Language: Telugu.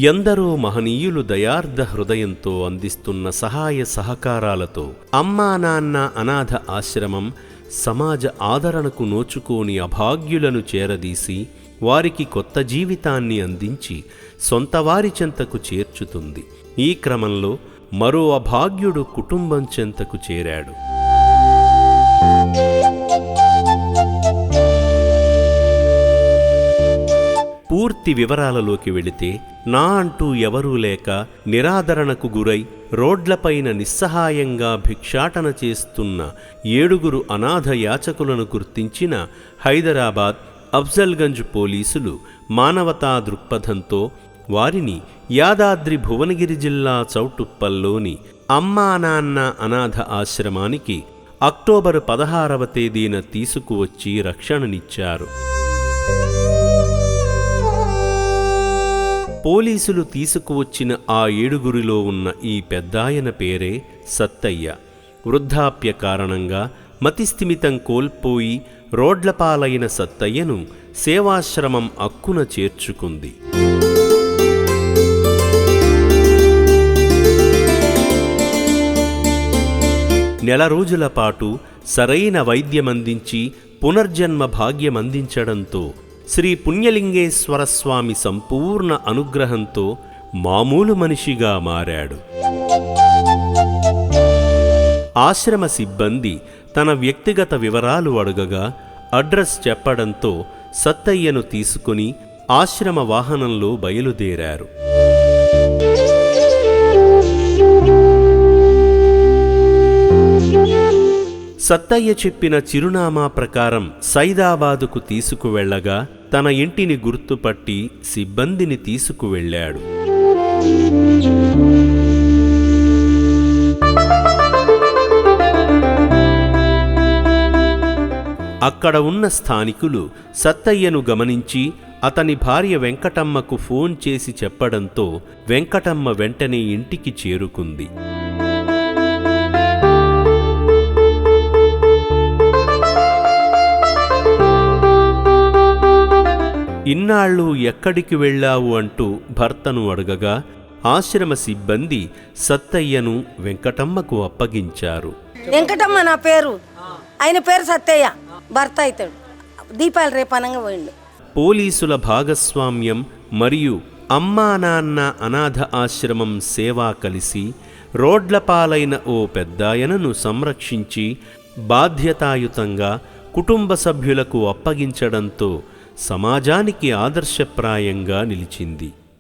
ఎందరో మహనీయులు దయార్ధ హృదయంతో అందిస్తున్న సహాయ సహకారాలతో అమ్మా నాన్న అనాథ ఆశ్రమం సమాజ ఆదరణకు నోచుకోని అభాగ్యులను చేరదీసి వారికి కొత్త జీవితాన్ని అందించి సొంతవారి చెంతకు చేర్చుతుంది. ఈ క్రమంలో మరో అభాగ్యుడు కుటుంబం చెంతకు చేరాడు. పూర్తి వివరాలలోకి వెళితే, నా అంటూ ఎవరూ లేక నిరాదరణకు గురై రోడ్లపైన నిస్సహాయంగా భిక్షాటన చేస్తున్న 7 అనాథ యాచకులను గుర్తించిన హైదరాబాద్ అఫ్జల్గంజ్ పోలీసులు మానవతా దృక్పథంతో వారిని యాదాద్రి భువనగిరి జిల్లా చౌటుప్పల్లోని అమ్మా నాన్న అనాథ ఆశ్రమానికి అక్టోబరు 16వ తేదీన తీసుకువచ్చి రక్షణనిచ్చారు. పోలీసులు తీసుకువచ్చిన ఆ 7 ఉన్న ఈ పెద్దాయన పేరే సత్తయ్య. వృద్ధాప్య కారణంగా మతిస్థిమితం కోల్పోయి రోడ్లపాలైన సత్తయ్యను సేవాశ్రమం అక్కున చేర్చుకుంది. నెల రోజుల పాటు సరైన వైద్యమందించి పునర్జన్మ భాగ్యమందించడంతో శ్రీ పుణ్యలింగేశ్వరస్వామి సంపూర్ణ అనుగ్రహంతో మామూలు మనిషిగా మారాడు. ఆశ్రమ సిబ్బంది తన వ్యక్తిగత వివరాలు అడగగా అడ్రస్ చెప్పడంతో సత్తయ్యను తీసుకుని ఆశ్రమ వాహనంలో బయలుదేరారు. సత్తయ్య చెప్పిన చిరునామా ప్రకారం సైదాబాదుకు తీసుకువెళ్లగా తన ఇంటిని గుర్తుపట్టి సిబ్బందిని తీసుకువెళ్ళాడు. అక్కడ ఉన్న స్థానికులు సత్తయ్యను గమనించి అతని భార్య వెంకటమ్మకు ఫోన్ చేసి చెప్పడంతో వెంకటమ్మ వెంటనే ఇంటికి చేరుకుంది. ఇన్నాళ్ళు ఎక్కడికి వెళ్ళావు అంటూ భర్తను అడగగా ఆశ్రమ సిబ్బంది సత్తయ్యను వెంకటమ్మకు అప్పగించారు. వెంకటమ్మ నా పేరు, ఆయన పేరు సత్తయ్య, భర్త అవుతాడు. దీపాలు రేపనంగా పోయిండు. పోలీసుల భాగస్వామ్యం మరియు అమ్మా నాన్న అనాథ ఆశ్రమం సేవా కలిసి రోడ్లపాలైన ఓ పెద్దాయనను సంరక్షించి బాధ్యతాయుతంగా కుటుంబ సభ్యులకు అప్పగించడంతో సమాజానికి ఆదర్శప్రాయంగా నిలిచింది.